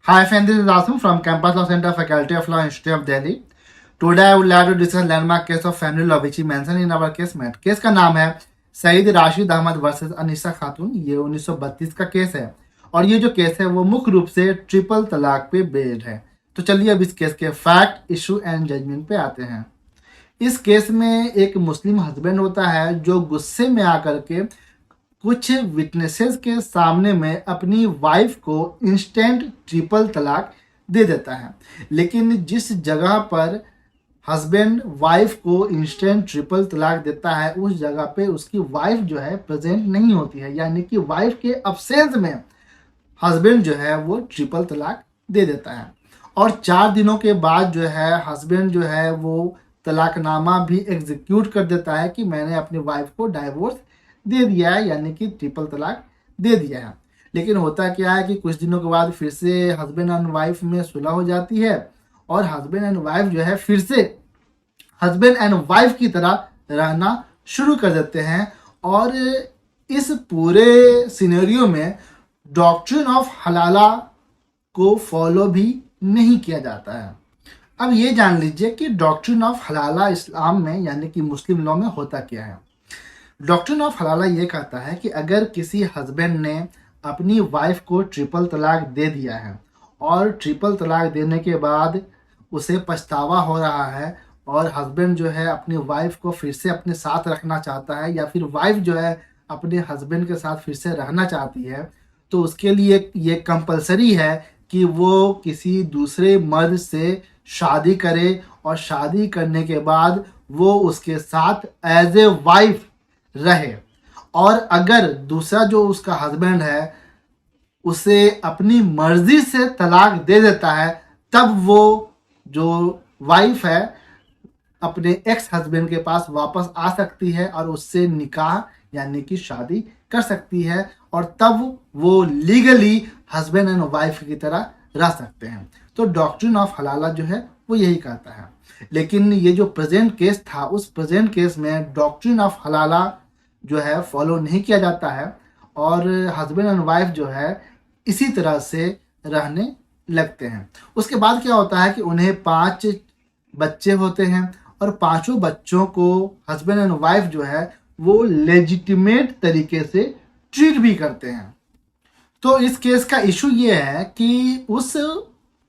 Hi friend, this is Asim from Campus Law Center, Faculty of Law, Institute of Delhi. Today I would like to discuss landmark case of family law which is mentioned in our case met. Case का नाम है Saeed Rashid Ahmad versus Anisa खातून। ये 1932 का case है और ये जो case है वो मुख्य रूप से ट्रिपल तलाक पे बेस्ड है। तो चलिए अब इस केस के फैक्ट, इशू एंड जजमेंट पे आते हैं। इस केस में एक मुस्लिम हस्बैंड होता है जो गुस्से में आकर के कुछ विटनेसेस के सामने में अपनी वाइफ को इंस्टेंट ट्रिपल तलाक दे देता है। लेकिन जिस जगह पर हस्बैंड वाइफ को इंस्टेंट ट्रिपल तलाक देता है उस जगह पे उसकी वाइफ जो है प्रेजेंट नहीं होती है, यानी कि वाइफ के अब्सेंस में हस्बैंड जो है वो ट्रिपल तलाक दे देता है। और 4 दिनों के बाद जो है हस्बैंड जो है वो तलाकनामा भी एग्जीक्यूट कर देता है कि मैंने अपनी वाइफ को डाइवोर्स दे दिया है, यानी कि ट्रिपल तलाक दे दिया है। लेकिन होता क्या है कि कुछ दिनों के बाद फिर से हस्बैंड एंड वाइफ में सुलह हो जाती है और हस्बैंड एंड वाइफ जो है फिर से हस्बैंड एंड वाइफ की तरह रहना शुरू कर देते हैं। और इस पूरे सिनेरियो में डॉक्ट्रिन ऑफ हलाला को फॉलो भी नहीं किया जाता है। अब ये जान लीजिए कि डॉक्ट्रिन ऑफ हलाला इस्लाम में यानी कि मुस्लिम लॉ में होता क्या है। डॉक्ट्रिन ऑफ हलाला ये कहता है कि अगर किसी हस्बैंड ने अपनी वाइफ को ट्रिपल तलाक दे दिया है और ट्रिपल तलाक देने के बाद उसे पछतावा हो रहा है और हस्बैंड जो है अपनी वाइफ को फिर से अपने साथ रखना चाहता है या फिर वाइफ जो है अपने हस्बैंड के साथ फिर से रहना चाहती है, तो उसके लिए ये कंपलसरी है कि वो किसी दूसरे मर्द से शादी करे और शादी करने के बाद वो उसके साथ एज ए वाइफ रहे। और अगर दूसरा जो उसका हस्बैंड है उसे अपनी मर्जी से तलाक दे देता है तब वो जो वाइफ है अपने एक्स हस्बैंड के पास वापस आ सकती है और उससे निकाह यानी कि शादी कर सकती है और तब वो लीगली हस्बैंड एंड वाइफ की तरह रह सकते हैं। तो डॉक्ट्रिन ऑफ हलाला जो है वो यही कहता है। लेकिन ये जो प्रेजेंट केस था उस प्रेजेंट केस में डॉक्ट्रिन ऑफ हलाला जो है फॉलो नहीं किया जाता है और हस्बैंड एंड वाइफ जो है इसी तरह से रहने लगते हैं। उसके बाद क्या होता है कि उन्हें 5 बच्चे होते हैं और 5 बच्चों को हस्बैंड एंड वाइफ जो है वो लेजिटिमेट तरीके से ट्रीट भी करते हैं। तो इस केस का इशू ये है कि उस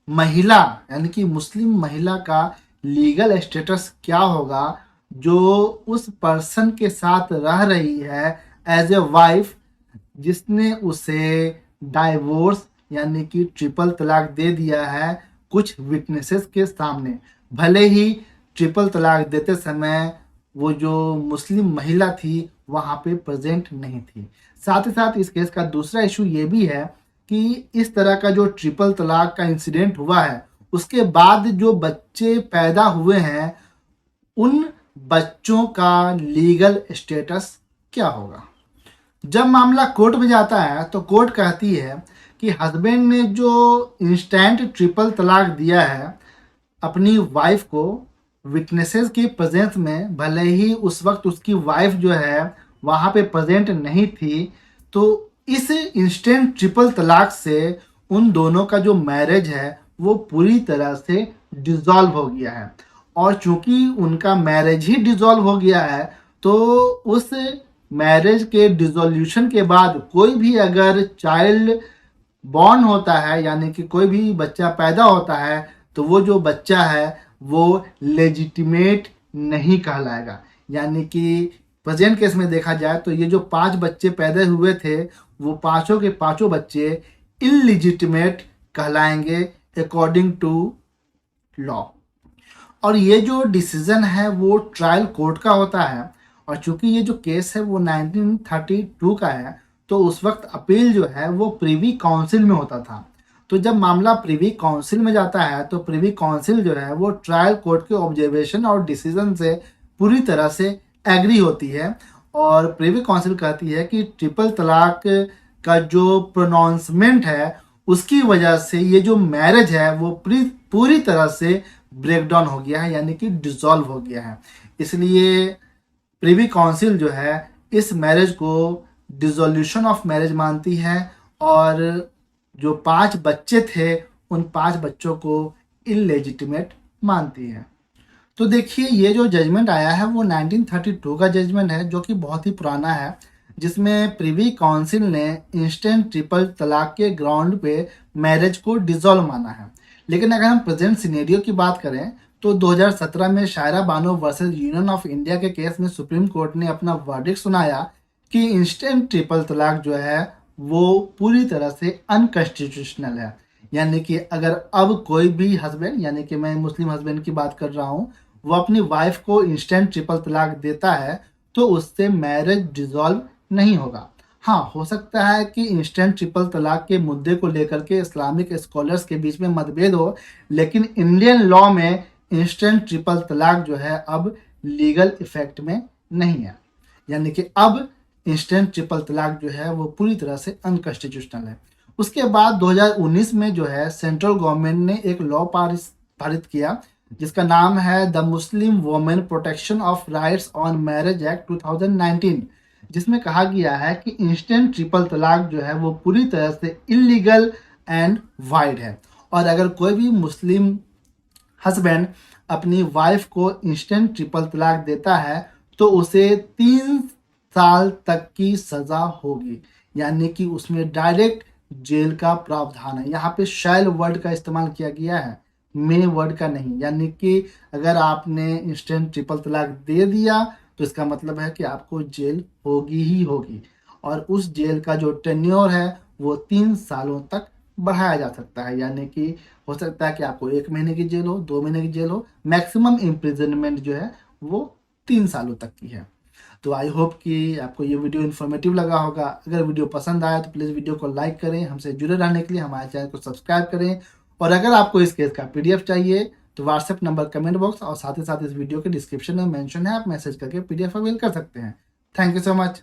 महिला यानी कि मुस्लिम महिला का लीगल स्टेटस क्या होगा जो उस पर्सन के साथ रह रही है एज ए वाइफ जिसने उसे डाइवोर्स यानी कि ट्रिपल तलाक दे दिया है कुछ विटनेसेस के सामने। भले ही ट्रिपल तलाक देते समय वो जो मुस्लिम महिला थी वहाँ पे प्रेजेंट नहीं थी। साथ ही साथ इस केस का दूसरा इशू ये भी है कि इस तरह का जो ट्रिपल तलाक का इंसिडेंट हुआ है उसके बाद जो बच्चे पैदा हुए हैं उन बच्चों का लीगल स्टेटस क्या होगा। जब मामला कोर्ट में जाता है तो कोर्ट कहती है कि हस्बैंड ने जो इंस्टेंट ट्रिपल तलाक दिया है अपनी वाइफ को विटनेसेस की प्रेजेंस में, भले ही उस वक्त उसकी वाइफ जो है वहाँ पे प्रेजेंट नहीं थी, तो इस इंस्टेंट ट्रिपल तलाक से उन दोनों का जो मैरिज है वो पूरी तरह से डिसॉल्व हो गया है। और चूंकि उनका मैरिज ही डिसॉल्व हो गया है तो उस मैरिज के डिसोल्यूशन के बाद कोई भी अगर चाइल्ड बॉर्न होता है यानी कि कोई भी बच्चा पैदा होता है तो वो जो बच्चा है वो लेजिटिमेट नहीं कहलाएगा। यानी कि प्रेजेंट केस में देखा जाए तो ये जो 5 बच्चे पैदा हुए थे वो पांचों के पांचों बच्चे इलिजिटिमेट कहलाएंगे अकॉर्डिंग टू लॉ। और ये जो डिसीजन है वो ट्रायल कोर्ट का होता है और चूंकि ये जो केस है वो 1932 का है तो उस वक्त अपील जो है वो प्रिवी काउंसिल में होता था। तो जब मामला प्रिवी काउंसिल में जाता है तो प्रिवी काउंसिल जो है वो ट्रायल कोर्ट के ऑब्जर्वेशन और डिसीजन से पूरी तरह से एग्री होती है और प्रिवी काउंसिल कहती है कि ट्रिपल तलाक का जो प्रोनाउंसमेंट है उसकी वजह से ये जो मैरिज है वो पूरी तरह से ब्रेकडाउन हो गया है यानी कि डिसॉल्व हो गया है। इसलिए प्रिवी काउंसिल जो है इस मैरिज को डिसोल्यूशन ऑफ मैरिज मानती है और जो 5 बच्चे थे उन 5 बच्चों को इलेजिटिमेट मानती है। तो देखिए ये जो जजमेंट आया है वो 1932 का जजमेंट है, जो कि बहुत ही पुराना है, जिसमें प्रिवी काउंसिल ने इंस्टेंट ट्रिपल तलाक के ग्राउंड पे मैरिज को डिसॉल्व माना है। लेकिन अगर हम प्रेजेंट सिनेरियो की बात करें तो 2017 में Shayara Bano versus union of India के केस में सुप्रीम कोर्ट ने अपना वर्डिक्ट सुनाया कि इंस्टेंट ट्रिपल तलाक जो है वो पूरी तरह से अनकॉन्स्टिट्यूशनल है। यानी कि अगर अब कोई भी हस्बैंड, यानी कि मैं मुस्लिम हस्बैंड की बात कर रहा हूँ, वो अपनी वाइफ को इंस्टेंट ट्रिपल तलाक देता है तो उससे मैरिज डिसॉल्व नहीं होगा। हाँ, हो सकता है कि इंस्टेंट ट्रिपल तलाक के मुद्दे को लेकर के इस्लामिक स्कॉलर्स के बीच में मतभेद हो, लेकिन इंडियन लॉ में इंस्टेंट ट्रिपल तलाक जो है अब लीगल इफेक्ट में नहीं है। यानी कि अब इंस्टेंट ट्रिपल तलाक जो है वो पूरी तरह से अनकॉन्स्टिट्यूशनल है। उसके बाद 2019 में जो है सेंट्रल गवर्नमेंट ने एक लॉ पारित किया जिसका नाम है the Muslim women protection of rights on marriage act 2019, जिसमें कहा गया है कि इंस्टेंट ट्रिपल तलाक जो है वो पूरी तरह से इलीगल एंड वाइड है। और अगर कोई भी मुस्लिम हस्बैंड अपनी वाइफ को इंस्टेंट ट्रिपल तलाक देता है तो उसे 3 साल तक की सजा होगी। यानी कि उसमें डायरेक्ट जेल का प्रावधान है। यहाँ पे शैल वर्ड का इस्तेमाल किया गया है, मे वर्ड का नहीं। यानी कि अगर आपने इंस्टेंट ट्रिपल तलाक दे दिया तो इसका मतलब है कि आपको जेल होगी ही होगी, और उस जेल का जो टेन्योर है वो 3 सालों तक बढ़ाया जा सकता है। यानी कि हो सकता है कि आपको 1 महीने की जेल हो, 2 महीने की जेल हो, मैक्सिमम इम्प्रिजनमेंट जो है वो 3 सालों तक की है। तो आई होप कि आपको ये वीडियो इन्फॉर्मेटिव लगा होगा। अगर वीडियो पसंद आया तो प्लीज़ वीडियो को लाइक करें, हमसे जुड़े रहने के लिए हमारे चैनल को सब्सक्राइब करें, और अगर आपको इस केस का पीडीएफ चाहिए तो व्हाट्सएप नंबर कमेंट बॉक्स और साथ ही साथ इस वीडियो के डिस्क्रिप्शन में मेंशन है, आप मैसेज करके पीडीएफ अवेल कर सकते हैं। Thank you so much.